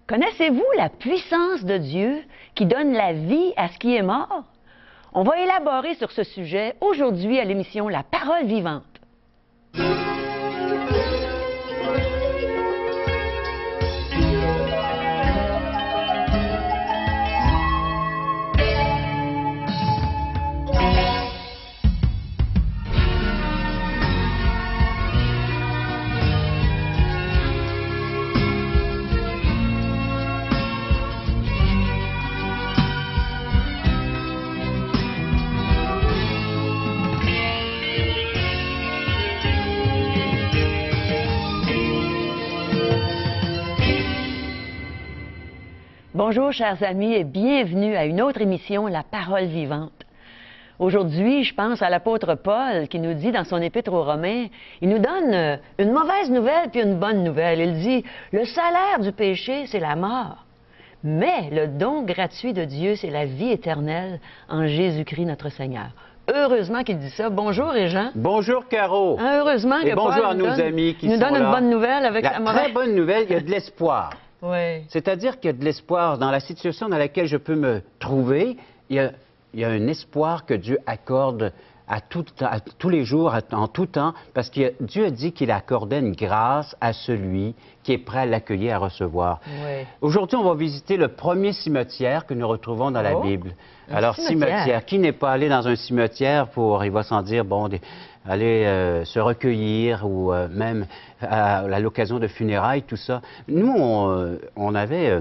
Connaissez-vous la puissance de Dieu qui donne la vie à ce qui est mort? On va élaborer sur ce sujet aujourd'hui à l'émission La Parole vivante. Bonjour, chers amis, et bienvenue à une autre émission, La Parole vivante. Aujourd'hui, je pense à l'apôtre Paul qui nous dit dans son épître aux Romains, il nous donne une mauvaise nouvelle puis une bonne nouvelle. Il dit, le salaire du péché, c'est la mort. Mais le don gratuit de Dieu, c'est la vie éternelle en Jésus-Christ notre Seigneur. Heureusement qu'il dit ça. Bonjour, Régent. Bonjour, Caro. Heureusement que bonjour Paul à nos amis qui nous sont donne là. une bonne nouvelle avec la sa mauvaise. très bonne nouvelle, il y a de l'espoir. Oui. C'est-à-dire qu'il y a de l'espoir dans la situation dans laquelle je peux me trouver. Il y a un espoir que Dieu accorde à tous les jours, en tout temps, parce que Dieu a dit qu'il accordait une grâce à celui qui est prêt à l'accueillir, à recevoir. Oui. Aujourd'hui, on va visiter le premier cimetière que nous retrouvons dans la Bible. Alors, cimetière. Qui n'est pas allé dans un cimetière il va s'en dire, bon, aller se recueillir ou même à l'occasion de funérailles, tout ça. Nous, on avait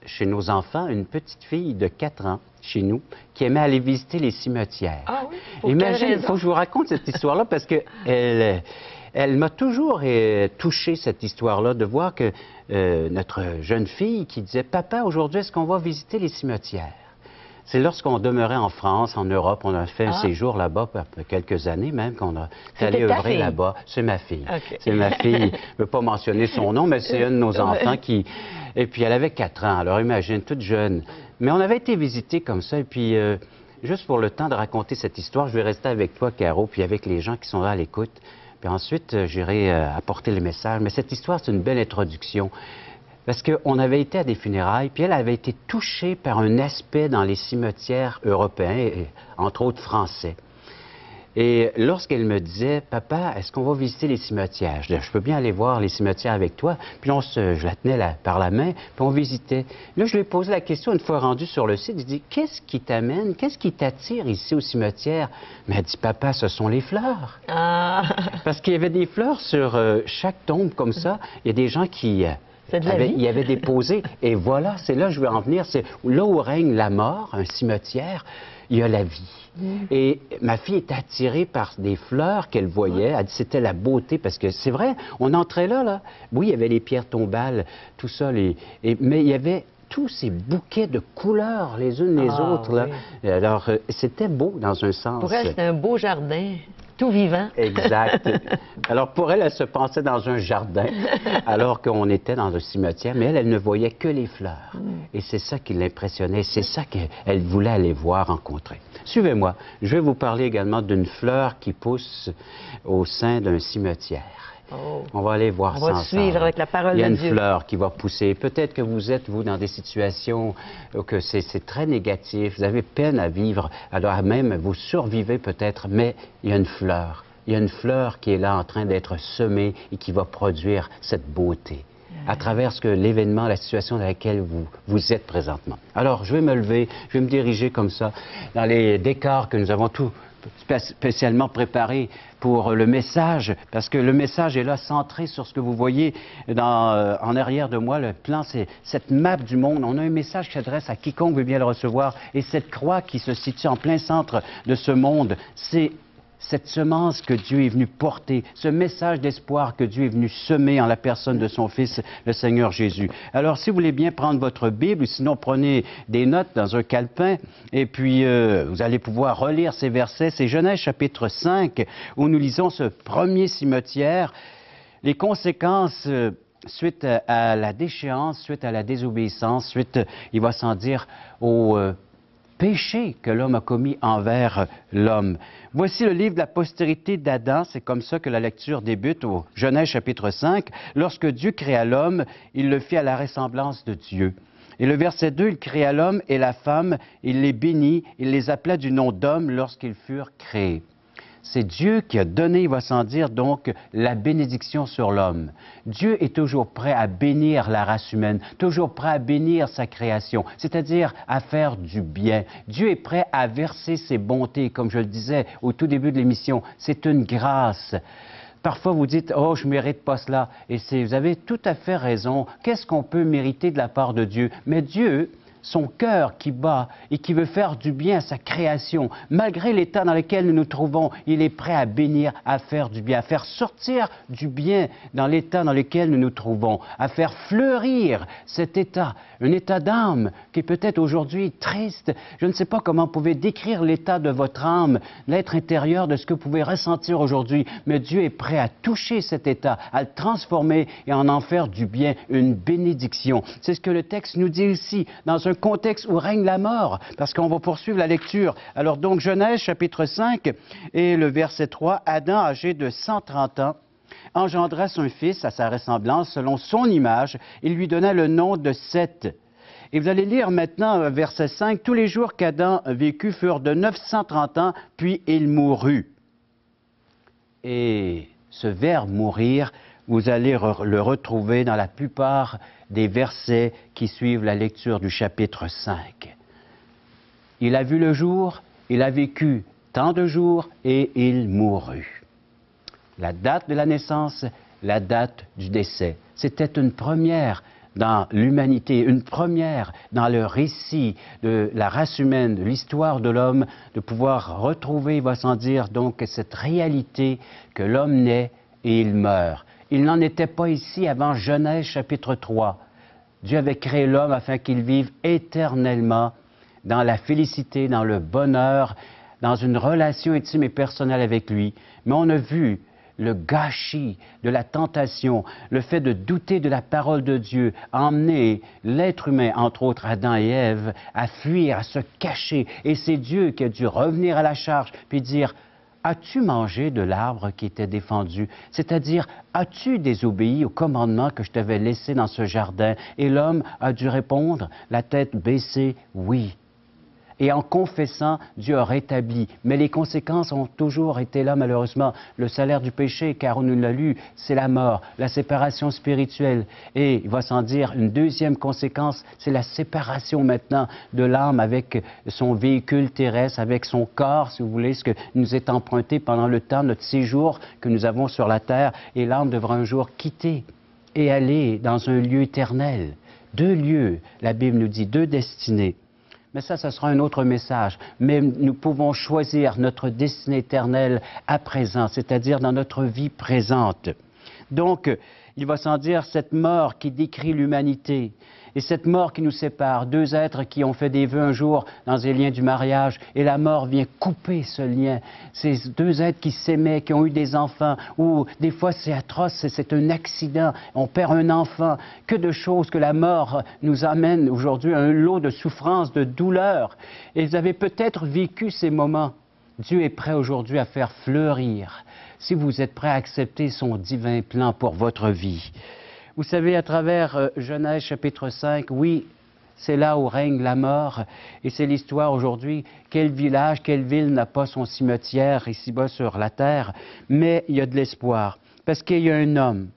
chez nos enfants une petite fille de 4 ans, chez nous, qui aimait aller visiter les cimetières. Ah oui? Imagine, il faut que je vous raconte cette histoire-là parce que elle m'a toujours touché, cette histoire-là, de voir que notre jeune fille qui disait « Papa, aujourd'hui, est-ce qu'on va visiter les cimetières? » C'est lorsqu'on demeurait en France, en Europe, on a fait un séjour là-bas, quelques années même, qu'on a allé œuvrer là-bas. C'est ma fille. Okay. C'est ma fille. Je ne veux pas mentionner son nom, mais c'est un de nos enfants qui... Et puis, elle avait 4 ans, alors imagine, toute jeune. Mais on avait été visiter comme ça, et puis, juste pour le temps de raconter cette histoire, je vais rester avec toi, Caro, puis avec les gens qui sont là à l'écoute. Puis ensuite, j'irai apporter les messages. Mais cette histoire, c'est une belle introduction. Parce qu'on avait été à des funérailles, puis elle avait été touchée par un aspect dans les cimetières européens, et entre autres français. Et lorsqu'elle me disait, « Papa, est-ce qu'on va visiter les cimetières? » Je disais, « Je peux bien aller voir les cimetières avec toi. » Puis je la tenais par la main, puis on visitait. Là, je lui ai posé la question une fois rendue sur le site. Je dis, « Qu'est-ce qui t'amène? Qu'est-ce qui t'attire ici au cimetière? » Mais elle dit, « Papa, ce sont les fleurs. » Parce qu'il y avait des fleurs sur chaque tombe comme ça. Il y a des gens qui... Il y avait déposé, et voilà, c'est là que je veux en venir, c'est là où règne la mort, un cimetière, il y a la vie. Et ma fille est attirée par des fleurs qu'elle voyait, elle dit c'était la beauté, parce que c'est vrai, on entrait là, oui, il y avait les pierres tombales, tout ça, mais il y avait tous ces bouquets de couleurs, les unes les autres, là. Oui. Alors, c'était beau dans un sens. Pour elle, c'était un beau jardin. Tout vivant. Exact. Alors, pour elle, elle se pensait dans un jardin, alors qu'on était dans un cimetière, mais elle ne voyait que les fleurs. Et c'est ça qui l'impressionnait, c'est ça qu'elle voulait aller voir, rencontrer. Suivez-moi, je vais vous parler également d'une fleur qui pousse au sein d'un cimetière. On va aller voir ça ensemble. On va suivre avec la parole de Dieu. Il y a une fleur qui va pousser. Peut-être que vous êtes, vous, dans des situations que c'est très négatif, vous avez peine à vivre, alors même vous survivez peut-être, mais il y a une fleur. Il y a une fleur qui est là en train d'être semée et qui va produire cette beauté à travers l'événement, la situation dans laquelle vous êtes présentement. Alors, je vais me lever, je vais me diriger comme ça dans les décors que nous avons tout spécialement préparé pour le message, parce que le message est là centré sur ce que vous voyez en arrière de moi. Le plan, c'est cette map du monde. On a un message qui s'adresse à quiconque veut bien le recevoir. Et cette croix qui se situe en plein centre de ce monde, c'est cette semence que Dieu est venu porter, ce message d'espoir que Dieu est venu semer en la personne de son Fils, le Seigneur Jésus. Alors, si vous voulez bien prendre votre Bible, ou sinon prenez des notes dans un calepin, et puis vous allez pouvoir relire ces versets. C'est Genèse chapitre 5, où nous lisons ce premier cimetière, les conséquences suite à la déchéance, suite à la désobéissance, suite, il va sans dire, péché que l'homme a commis envers l'homme. Voici le livre de la postérité d'Adam. C'est comme ça que la lecture débute au Genèse chapitre 5. Lorsque Dieu créa l'homme, il le fit à la ressemblance de Dieu. Et le verset 2, il créa l'homme et la femme, il les bénit, il les appela du nom d'homme lorsqu'ils furent créés. C'est Dieu qui a donné, il va sans dire, donc, la bénédiction sur l'homme. Dieu est toujours prêt à bénir la race humaine, toujours prêt à bénir sa création, c'est-à-dire à faire du bien. Dieu est prêt à verser ses bontés, comme je le disais au tout début de l'émission. C'est une grâce. Parfois, vous dites « Oh, je ne mérite pas cela ». Et vous avez tout à fait raison. Qu'est-ce qu'on peut mériter de la part de Dieu? Mais Dieu, son cœur qui bat et qui veut faire du bien à sa création, malgré l'état dans lequel nous nous trouvons, il est prêt à bénir, à faire du bien, à faire sortir du bien dans l'état dans lequel nous nous trouvons, à faire fleurir cet état, un état d'âme qui est peut-être aujourd'hui triste. Je ne sais pas comment vous pouvez décrire l'état de votre âme, l'être intérieur de ce que vous pouvez ressentir aujourd'hui, mais Dieu est prêt à toucher cet état, à le transformer et en faire du bien, une bénédiction. C'est ce que le texte nous dit ici, dans un contexte où règne la mort, parce qu'on va poursuivre la lecture. Alors donc, Genèse chapitre 5 et le verset 3, Adam, âgé de 130 ans, engendra son fils à sa ressemblance, selon son image, et lui donna le nom de Seth. Et vous allez lire maintenant, verset 5, « Tous les jours qu'Adam vécut furent de 930 ans, puis il mourut. » Et ce verbe « mourir », vous allez le retrouver dans la plupart des versets qui suivent la lecture du chapitre 5. Il a vu le jour, il a vécu tant de jours et il mourut. La date de la naissance, la date du décès. C'était une première dans l'humanité, une première dans le récit de la race humaine, de l'histoire de l'homme, de pouvoir retrouver, il va sans dire, donc, cette réalité que l'homme naît et il meurt. Il n'en était pas ici avant Genèse chapitre 3. Dieu avait créé l'homme afin qu'il vive éternellement dans la félicité, dans le bonheur, dans une relation intime et personnelle avec lui. Mais on a vu le gâchis de la tentation, le fait de douter de la parole de Dieu, emmener l'être humain, entre autres Adam et Ève, à fuir, à se cacher. Et c'est Dieu qui a dû revenir à la charge puis dire: as-tu mangé de l'arbre qui était défendu? C'est-à-dire, as-tu désobéi au commandement que je t'avais laissé dans ce jardin? Et l'homme a dû répondre, la tête baissée, oui. Et en confessant, Dieu a rétabli. Mais les conséquences ont toujours été là, malheureusement. Le salaire du péché, car on nous l'a lu, c'est la mort, la séparation spirituelle. Et il va sans dire, une deuxième conséquence, c'est la séparation maintenant de l'âme avec son véhicule terrestre, avec son corps, si vous voulez, ce que nous est emprunté pendant le temps, notre séjour que nous avons sur la terre. Et l'âme devra un jour quitter et aller dans un lieu éternel. Deux lieux, la Bible nous dit, deux destinées. Mais ça sera un autre message. Mais nous pouvons choisir notre destinée éternelle à présent, c'est-à-dire dans notre vie présente. Donc, il va sans dire, cette mort qui décrit l'humanité et cette mort qui nous sépare, deux êtres qui ont fait des vœux un jour dans les liens du mariage, et la mort vient couper ce lien. Ces deux êtres qui s'aimaient, qui ont eu des enfants, ou des fois c'est atroce, c'est un accident, on perd un enfant. Que de choses que la mort nous amène aujourd'hui à un lot de souffrance, de douleur. Et vous avez peut-être vécu ces moments. Dieu est prêt aujourd'hui à faire fleurir, si vous êtes prêt à accepter son divin plan pour votre vie. Vous savez, à travers Genèse chapitre 5, oui, c'est là où règne la mort. Et c'est l'histoire aujourd'hui. Quel village, quelle ville n'a pas son cimetière ici-bas sur la terre? Mais il y a de l'espoir. Parce qu'il y a un homme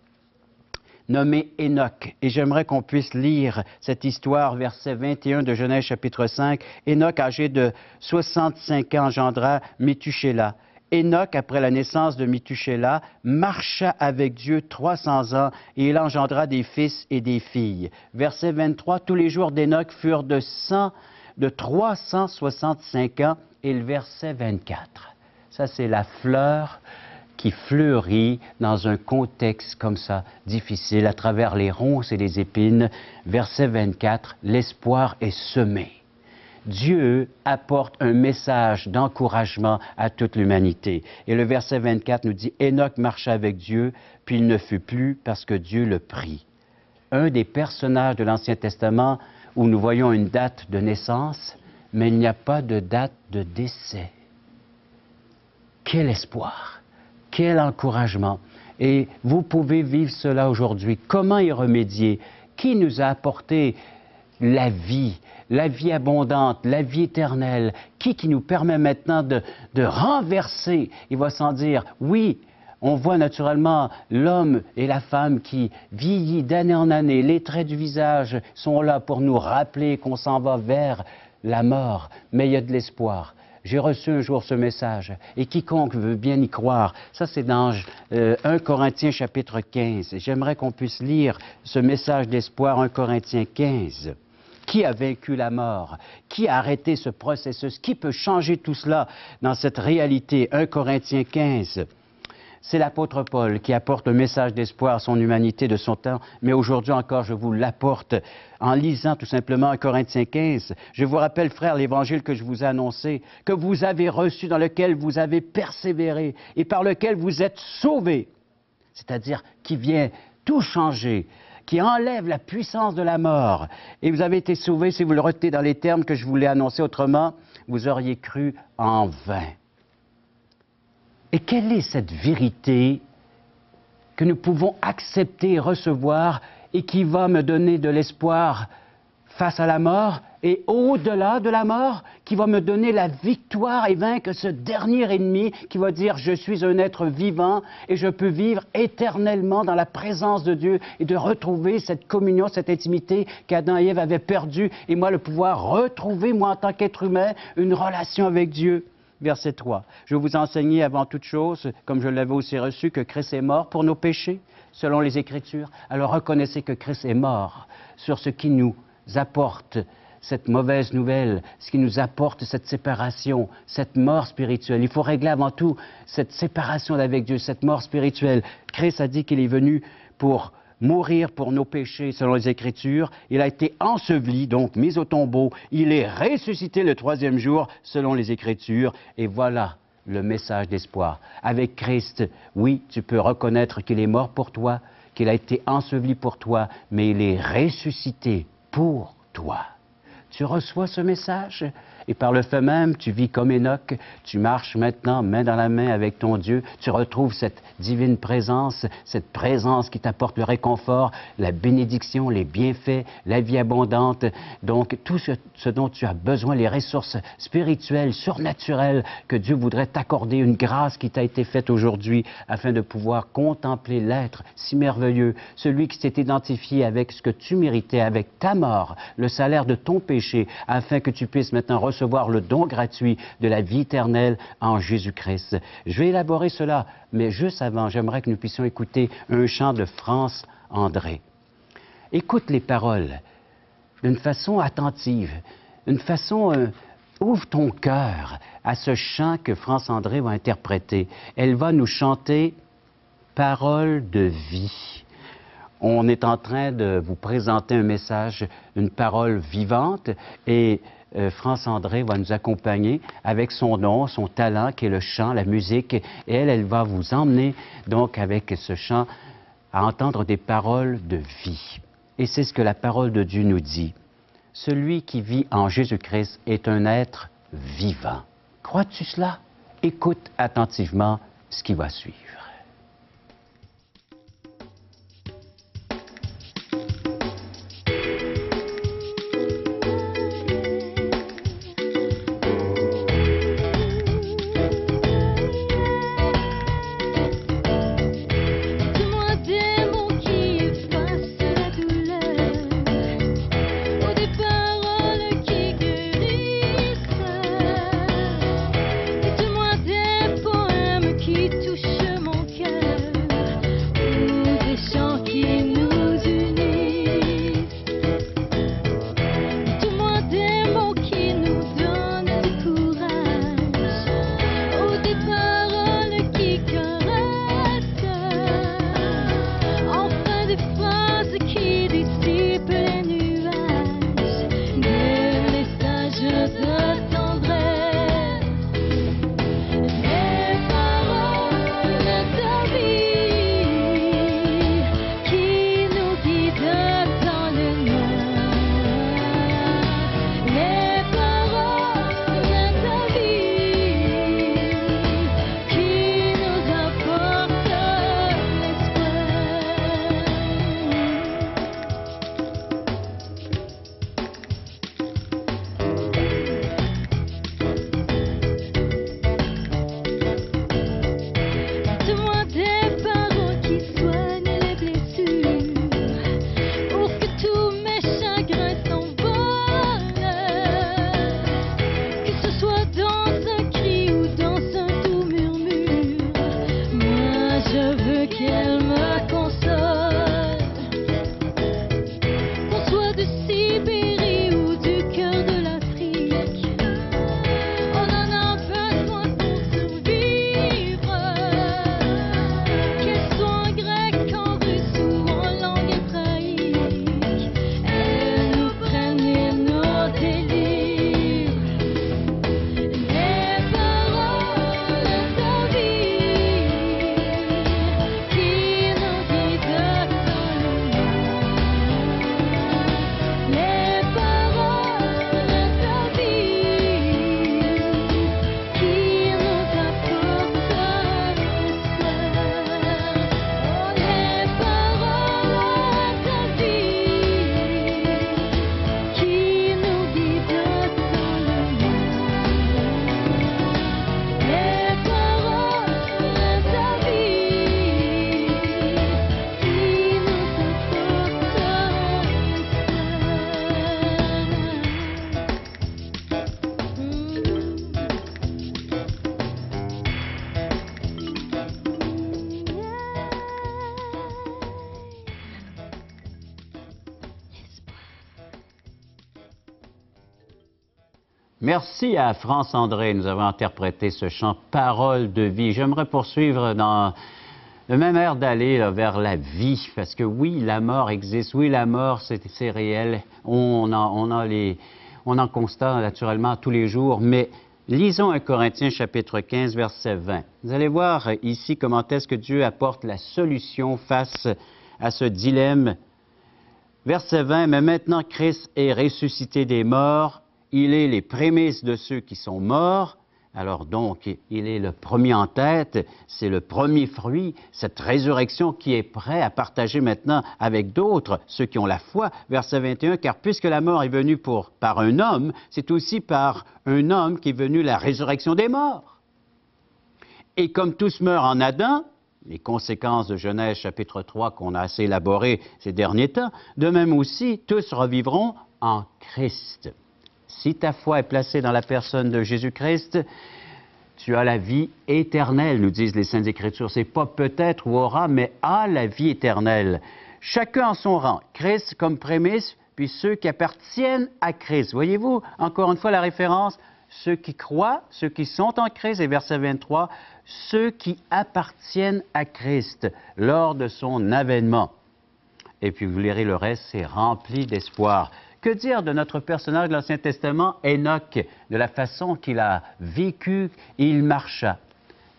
nommé Enoch. Et j'aimerais qu'on puisse lire cette histoire, verset 21 de Genèse chapitre 5. Enoch, âgé de 65 ans, engendra Méthusélah. Enoch, après la naissance de Méthusélah, marcha avec Dieu 300 ans et il engendra des fils et des filles. Verset 23, tous les jours d'Enoch furent de 365 ans. Et le verset 24, ça c'est la fleur qui fleurit dans un contexte comme ça, difficile, à travers les ronces et les épines. Verset 24, l'espoir est semé. Dieu apporte un message d'encouragement à toute l'humanité. Et le verset 24 nous dit, Enoch marcha avec Dieu, puis il ne fut plus parce que Dieu le prit. Un des personnages de l'Ancien Testament où nous voyons une date de naissance, mais il n'y a pas de date de décès. Quel espoir, quel encouragement. Et vous pouvez vivre cela aujourd'hui. Comment y remédier? Qui nous a apporté la vie abondante, la vie éternelle? Qui nous permet maintenant de renverser? Il va sans dire, oui, on voit naturellement l'homme et la femme qui vieillit d'année en année. Les traits du visage sont là pour nous rappeler qu'on s'en va vers la mort. Mais il y a de l'espoir. J'ai reçu un jour ce message, et quiconque veut bien y croire, ça c'est dans 1 Corinthiens chapitre 15. J'aimerais qu'on puisse lire ce message d'espoir, 1 Corinthiens 15. Qui a vaincu la mort? Qui a arrêté ce processus? Qui peut changer tout cela dans cette réalité? 1 Corinthiens 15. C'est l'apôtre Paul qui apporte un message d'espoir à son humanité de son temps, mais aujourd'hui encore, je vous l'apporte en lisant tout simplement 1 Corinthiens 15. Je vous rappelle, frères, l'évangile que je vous ai annoncé, que vous avez reçu, dans lequel vous avez persévéré et par lequel vous êtes sauvés, c'est-à-dire qui vient tout changer, qui enlève la puissance de la mort. Et vous avez été sauvés, si vous le retenez dans les termes que je vous l'ai annoncé, autrement, vous auriez cru en vain. Et quelle est cette vérité que nous pouvons accepter et recevoir et qui va me donner de l'espoir face à la mort et au-delà de la mort, qui va me donner la victoire et vaincre ce dernier ennemi qui va dire « Je suis un être vivant et je peux vivre éternellement dans la présence de Dieu et de retrouver cette communion, cette intimité qu'Adam et Ève avaient perdue et moi, le pouvoir retrouver, moi, en tant qu'être humain, une relation avec Dieu. » Verset 3. Je vais vous enseigner avant toute chose, comme je l'avais aussi reçu, que Christ est mort pour nos péchés, selon les Écritures. Alors reconnaissez que Christ est mort sur ce qui nous apporte cette mauvaise nouvelle, ce qui nous apporte cette séparation, cette mort spirituelle. Il faut régler avant tout cette séparation avec Dieu, cette mort spirituelle. Christ a dit qu'il est venu pour mourir pour nos péchés, selon les Écritures. Il a été enseveli, donc mis au tombeau. Il est ressuscité le troisième jour, selon les Écritures. Et voilà le message d'espoir. Avec Christ, oui, tu peux reconnaître qu'il est mort pour toi, qu'il a été enseveli pour toi, mais il est ressuscité pour toi. Tu reçois ce message et par le fait même, tu vis comme Enoch, tu marches maintenant main dans la main avec ton Dieu, tu retrouves cette divine présence, cette présence qui t'apporte le réconfort, la bénédiction, les bienfaits, la vie abondante, donc tout ce dont tu as besoin, les ressources spirituelles, surnaturelles que Dieu voudrait t'accorder, une grâce qui t'a été faite aujourd'hui afin de pouvoir contempler l'être si merveilleux, celui qui s'est identifié avec ce que tu méritais, avec ta mort, le salaire de ton péché, afin que tu puisses maintenant recevoir le don gratuit de la vie éternelle en Jésus-Christ. Je vais élaborer cela, mais juste avant, j'aimerais que nous puissions écouter un chant de France André. Écoute les paroles d'une façon attentive, d'une façon... ouvre ton cœur à ce chant que France André va interpréter. Elle va nous chanter « Paroles de vie ». On est en train de vous présenter un message, une parole vivante, et France André va nous accompagner avec son don, son talent, qui est le chant, la musique, et elle va vous emmener donc avec ce chant à entendre des paroles de vie. Et c'est ce que la parole de Dieu nous dit. Celui qui vit en Jésus-Christ est un être vivant. Crois-tu cela? Écoute attentivement ce qui va suivre. Touche mon Merci à France André. Nous avons interprété ce chant « Parole de vie ». J'aimerais poursuivre dans le même air d'aller vers la vie, parce que oui, la mort existe, oui, la mort, c'est réel. On en constate naturellement tous les jours, mais lisons 1 Corinthiens chapitre 15, verset 20. Vous allez voir ici comment est-ce que Dieu apporte la solution face à ce dilemme. Verset 20, « Mais maintenant Christ est ressuscité des morts, il est les prémices de ceux qui sont morts. » Alors donc, il est le premier en tête, c'est le premier fruit, cette résurrection qui est prêt à partager maintenant avec d'autres, ceux qui ont la foi. Verset 21, « Car puisque la mort est venue par un homme, c'est aussi par un homme qu'est venue la résurrection des morts. Et comme tous meurent en Adam, les conséquences de Genèse chapitre 3 qu'on a assez élaboré ces derniers temps, de même aussi, tous revivront en Christ. » Si ta foi est placée dans la personne de Jésus-Christ, tu as la vie éternelle, nous disent les Saintes Écritures. C'est pas peut-être ou aura, mais a la vie éternelle. Chacun en son rang. Christ comme prémisse, puis ceux qui appartiennent à Christ. Voyez-vous, encore une fois, la référence, ceux qui croient, ceux qui sont en Christ, et verset 23, ceux qui appartiennent à Christ lors de son avènement. Et puis vous lirez le reste, c'est rempli d'espoir. Que dire de notre personnage de l'Ancien Testament, Enoch, de la façon qu'il a vécu, il marcha.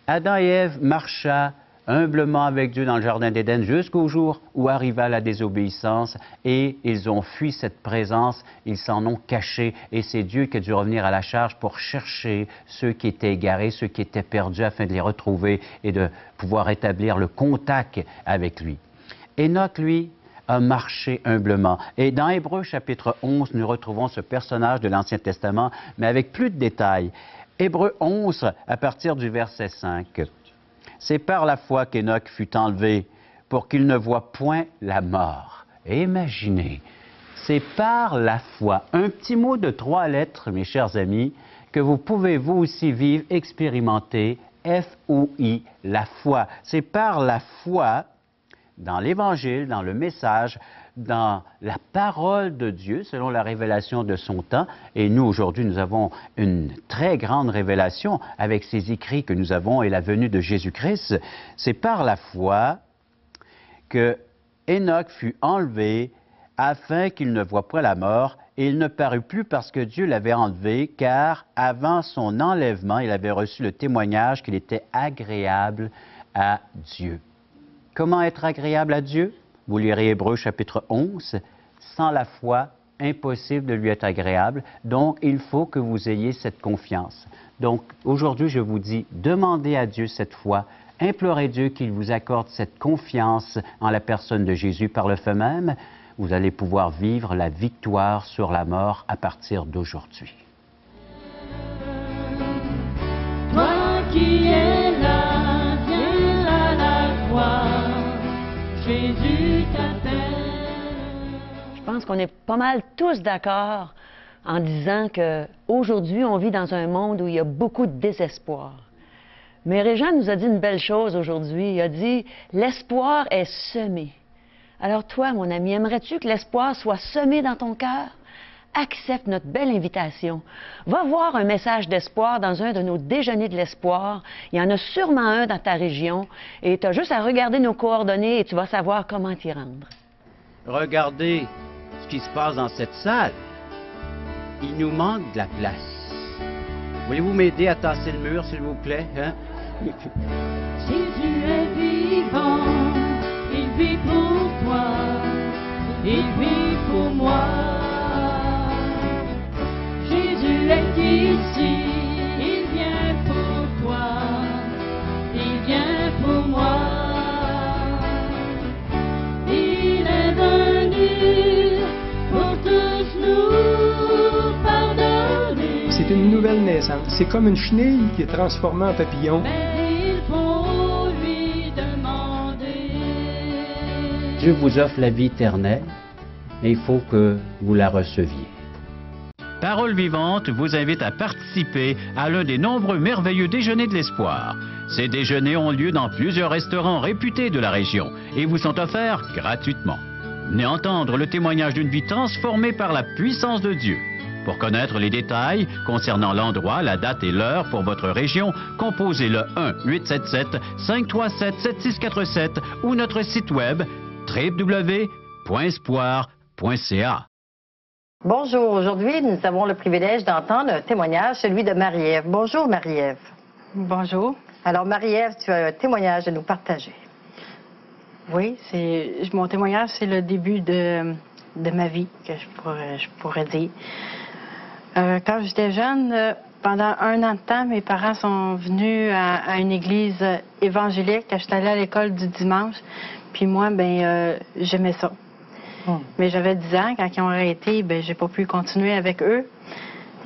Adam et Ève marcha humblement avec Dieu dans le Jardin d'Éden jusqu'au jour où arriva la désobéissance et ils ont fui cette présence, ils s'en ont caché et c'est Dieu qui a dû revenir à la charge pour chercher ceux qui étaient égarés, ceux qui étaient perdus afin de les retrouver et de pouvoir établir le contact avec lui. Enoch, lui, a marché humblement. Et dans Hébreux chapitre 11, nous retrouvons ce personnage de l'Ancien Testament, mais avec plus de détails. Hébreux 11, à partir du verset 5. « C'est par la foi qu'Enoch fut enlevé, pour qu'il ne voie point la mort. » Imaginez, c'est par la foi. Un petit mot de 3 lettres, mes chers amis, que vous pouvez vous aussi vivre, expérimenter, F-O-I, la foi. C'est par la foi dans l'Évangile, dans le message, dans la parole de Dieu, selon la révélation de son temps. Et nous, aujourd'hui, nous avons une très grande révélation avec ces écrits que nous avons et la venue de Jésus-Christ. C'est par la foi que Enoch fut enlevé afin qu'il ne voie point la mort, et il ne parut plus parce que Dieu l'avait enlevé, car avant son enlèvement, il avait reçu le témoignage qu'il était agréable à Dieu. Comment être agréable à Dieu? Vous lirez Hébreux chapitre 11. Sans la foi, impossible de lui être agréable. Donc, il faut que vous ayez cette confiance. Donc, aujourd'hui, je vous dis, demandez à Dieu cette foi. Implorez Dieu qu'il vous accorde cette confiance en la personne de Jésus. Par le fait même, vous allez pouvoir vivre la victoire sur la mort à partir d'aujourd'hui. Toi qui es là, viens à la croix. Jésus t'appelle. Je pense qu'on est pas mal tous d'accord en disant qu'aujourd'hui, on vit dans un monde où il y a beaucoup de désespoir. Mais Régent nous a dit une belle chose aujourd'hui. Il a dit « L'espoir est semé ». Alors toi, mon ami, aimerais-tu que l'espoir soit semé dans ton cœur? Accepte notre belle invitation. Va voir un message d'espoir dans un de nos déjeuners de l'espoir. Il y en a sûrement un dans ta région. Et tu as juste à regarder nos coordonnées et tu vas savoir comment t'y rendre. Regardez ce qui se passe dans cette salle. Il nous manque de la place. Voulez-vous m'aider à tasser le mur, s'il vous plaît? Hein? Jésus est vivant, il vit pour toi, il vit pour moi. Jésus est ici, il vient pour toi, il vient pour moi. Il est venu pour tous nous pardonner. C'est une nouvelle naissance. C'est comme une chenille qui est transformée en papillon. Mais il faut lui demander. Dieu vous offre la vie éternelle et il faut que vous la receviez. Parole vivante vous invite à participer à l'un des nombreux merveilleux déjeuners de l'espoir. Ces déjeuners ont lieu dans plusieurs restaurants réputés de la région et vous sont offerts gratuitement. Venez entendre le témoignage d'une vie transformée par la puissance de Dieu. Pour connaître les détails concernant l'endroit, la date et l'heure pour votre région, composez le 1-877-537-7647 ou notre site web www.espoir.ca. Bonjour, aujourd'hui, nous avons le privilège d'entendre un témoignage, celui de Marie-Ève. Bonjour, Marie-Ève. Bonjour. Alors, Marie-Ève, tu as un témoignage à nous partager. Oui, mon témoignage, c'est le début de ma vie, que je pourrais dire. Quand j'étais jeune, pendant 1 an de temps, mes parents sont venus à une église évangélique. J'étais allée à l'école du dimanche, puis moi, j'aimais ça. Mais j'avais 10 ans, quand ils ont arrêté, j'ai pas pu continuer avec eux.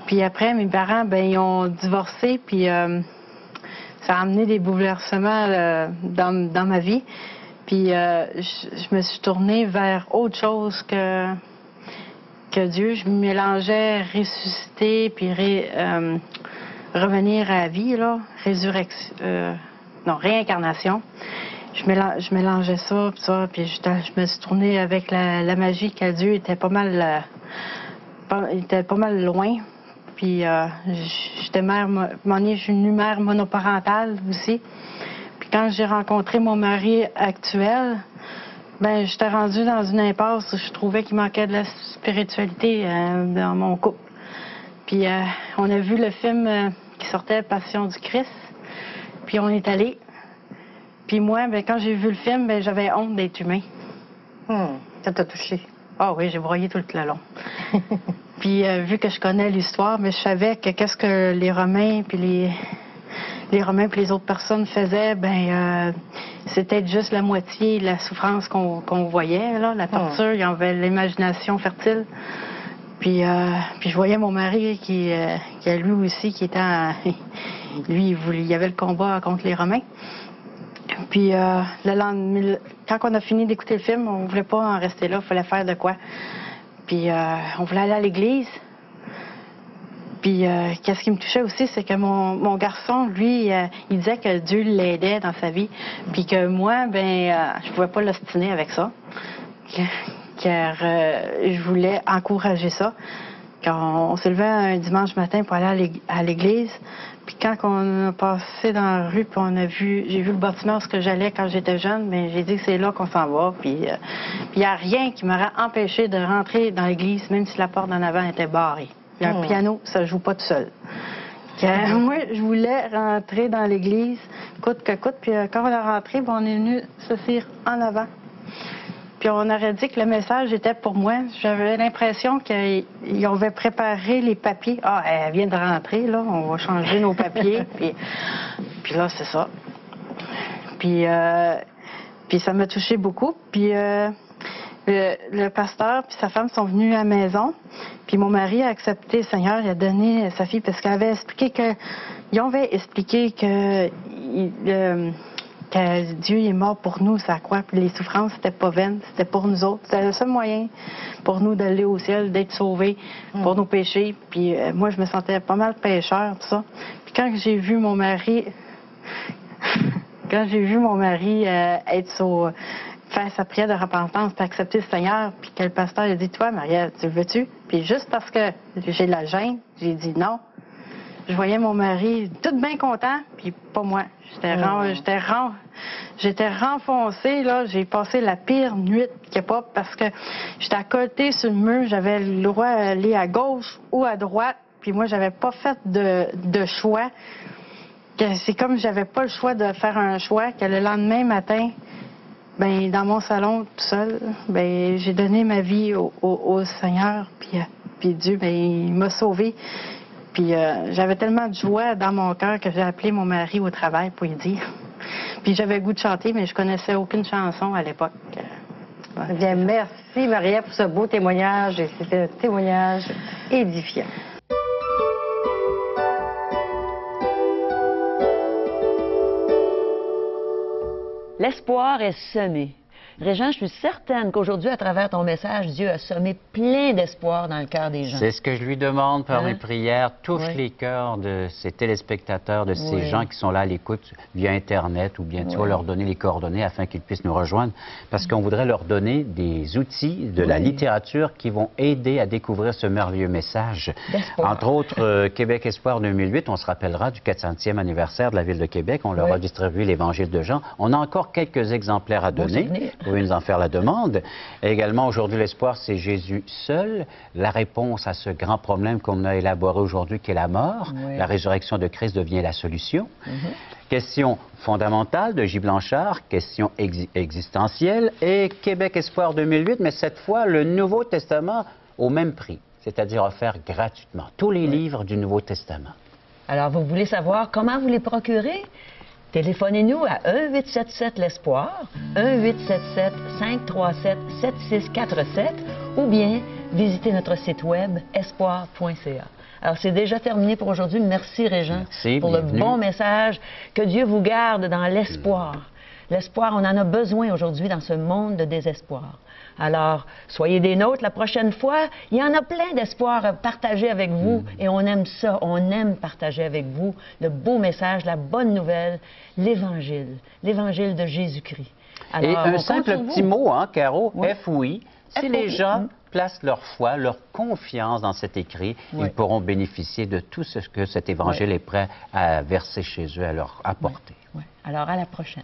Puis après, mes parents, ils ont divorcé, puis ça a amené des bouleversements dans ma vie. Puis je me suis tournée vers autre chose que Dieu. Je me mélangeais ressusciter, puis revenir à la vie, là, réincarnation. Je mélangeais ça, puis je me suis tournée avec la magie que Dieu était pas mal loin. Puis j'étais je suis une mère monoparentale aussi. Puis quand j'ai rencontré mon mari actuel, j'étais rendue dans une impasse où je trouvais qu'il manquait de la spiritualité dans mon couple. Puis on a vu le film qui sortait, Passion du Christ, puis on est allé. Puis moi, quand j'ai vu le film, j'avais honte d'être humain. Ça t'a touché? Ah oui, j'ai broyé tout le long. Puis vu que je connais l'histoire, je savais que qu'est-ce que les Romains puis les autres personnes faisaient, c'était juste la moitié de la souffrance qu'on voyait, là, la torture. Il y avait l'imagination fertile. Puis je voyais mon mari qui lui aussi, qui était lui, il y avait le combat contre les Romains. Puis le lendemain, quand on a fini d'écouter le film, on voulait pas en rester là, il fallait faire de quoi. Puis on voulait aller à l'église. Puis qu'est-ce qui me touchait aussi, c'est que mon garçon, lui, il disait que Dieu l'aidait dans sa vie, puis que moi, je pouvais pas l'ostiner avec ça, car je voulais encourager ça. Quand on s'est levé un dimanche matin pour aller à l'église, puis quand on a passé dans la rue, puis j'ai vu le bâtiment où j'allais quand j'étais jeune, j'ai dit que c'est là qu'on s'en va. Puis il n'y a rien qui m'aurait empêché de rentrer dans l'église, même si la porte d'en avant était barrée. Puis un piano, ça ne joue pas tout seul. Moi, je voulais rentrer dans l'église, coûte que coûte. Puis quand on est rentré, on est venu s'asseoir en avant. Puis on aurait dit que le message était pour moi. J'avais l'impression qu'ils avaient préparé les papiers. Ah, elle vient de rentrer, là, on va changer nos papiers. Puis là, c'est ça. Puis ça m'a touché beaucoup. Puis le pasteur puis sa femme sont venus à la maison. Puis mon mari a accepté le Seigneur, il a donné sa fille parce qu'elle avait expliqué que Dieu est mort pour nous, ça croit. Puis les souffrances, c'était pas vaines, c'était pour nous autres. C'était le seul moyen pour nous d'aller au ciel, d'être sauvés pour nos péchés. Puis moi, je me sentais pas mal pécheur, tout ça. Puis quand j'ai vu mon mari, faire sa prière de repentance, puis accepter le Seigneur, puis que le pasteur a dit, toi, Marie-Ève, tu le veux-tu? Puis juste parce que j'ai de la gêne, j'ai dit non. Je voyais mon mari tout bien content, puis pas moi. J'étais renfoncée, là. J'ai passé la pire nuit qu'il n'y a pas parce que j'étais à côté sur le mur. J'avais le droit d'aller à gauche ou à droite, puis moi, j'avais pas fait de choix. C'est comme j'avais pas le choix de faire un choix, que le lendemain matin, dans mon salon, tout seul, j'ai donné ma vie au Seigneur, puis Dieu, il m'a sauvée. Puis j'avais tellement de joie dans mon cœur que j'ai appelé mon mari au travail pour lui dire. Puis j'avais le goût de chanter, mais je connaissais aucune chanson à l'époque. Bien, merci Marie-Ève pour ce beau témoignage. Et c'était un témoignage édifiant. L'espoir est semé. Régent, je suis certaine qu'aujourd'hui, à travers ton message, Dieu a semé plein d'espoir dans le cœur des gens. C'est ce que je lui demande par mes prières. Touche Oui. les cœurs de ces téléspectateurs, de ces Oui. gens qui sont là à l'écoute via Internet ou bien tu vas leur donner les coordonnées afin qu'ils puissent nous rejoindre parce qu'on voudrait leur donner des outils de la littérature qui vont aider à découvrir ce merveilleux message. D'espoir. Entre autres, Québec Espoir 2008, on se rappellera du 400e anniversaire de la Ville de Québec. On leur a distribué l'Évangile de Jean. On a encore quelques exemplaires à donner. Vous pouvez nous en faire la demande. Et également, aujourd'hui, l'espoir, c'est Jésus seul. La réponse à ce grand problème qu'on a élaboré aujourd'hui, qui est la mort. Oui. La résurrection de Christ devient la solution. Question fondamentale de J. Blanchard, question existentielle. Et Québec Espoir 2008, mais cette fois, le Nouveau Testament au même prix, c'est-à-dire offert gratuitement. Tous les livres du Nouveau Testament. Alors, vous voulez savoir comment vous les procurer? Téléphonez-nous à 1-877-l'Espoir, 1-877-537-7647 ou bien visitez notre site web espoir.ca. Alors, c'est déjà terminé pour aujourd'hui. Merci, Régent, pour le bon message. Que Dieu vous garde dans l'espoir. L'espoir, on en a besoin aujourd'hui dans ce monde de désespoir. Alors, soyez des nôtres la prochaine fois. Il y en a plein d'espoir à partager avec vous et on aime ça. On aime partager avec vous le beau message, la bonne nouvelle, l'Évangile de Jésus-Christ. Alors, et un simple petit mot, hein, Caro, FOI. Si FOI. les gens placent leur foi, leur confiance dans cet écrit, ils pourront bénéficier de tout ce que cet Évangile est prêt à verser chez eux, à leur apporter. Alors, à la prochaine.